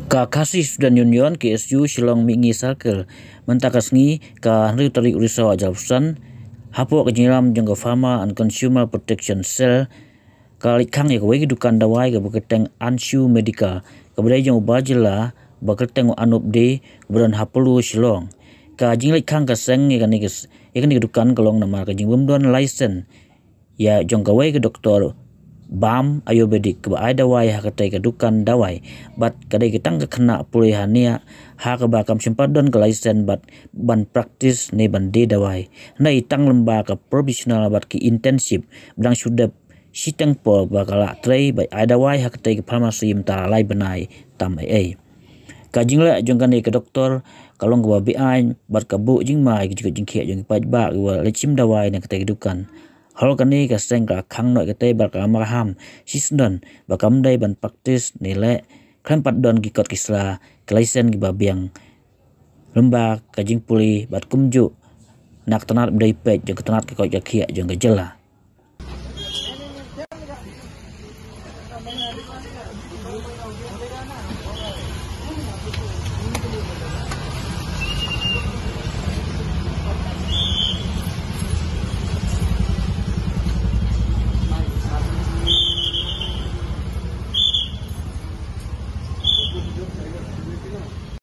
Ka kasih dan union KSU Shillong mingi circle mentakas ngi ka hari tarik risau ajalsan hapo kenyiram jangka Farmer and Consumer Protection Cell ka Khang ya wegi dukan dawai ka beketeng anshu medical ka bedai jang ubajila beketeng anup de kemudian hapulu Shillong ka jinglik Khang ka seng ya kan dukan kalong nama ka jing bumdon license ya jang ka wegi doktor bam ayurvedic ke ai dawai ha katai ke dukan dawai bat kadai kitang ke kena pulihania ha ke bakam simpadon ke license bat ban praktis ne ban de dawai na itang lemba ke provisional bat ki internship bang sudah sitang po bakala trai bai ai dawai ha katai ke pharmacy mta lai benai tam ai ka jingla jong kan ke doktor kalong ke babi ai bat ka bu jingmai ke jingkhia jong pa ba ke lechim dawai ne katai ke dukan hal kani ka seng ka Khang noi kate bar ka marham sisdon bakam dai ban praktis nile khan pat don gi kot kisla klaisen gi babiang lemba ka jing puli bat kumju nak tanat dai pet jong tanat ka ko jakhia jong gejela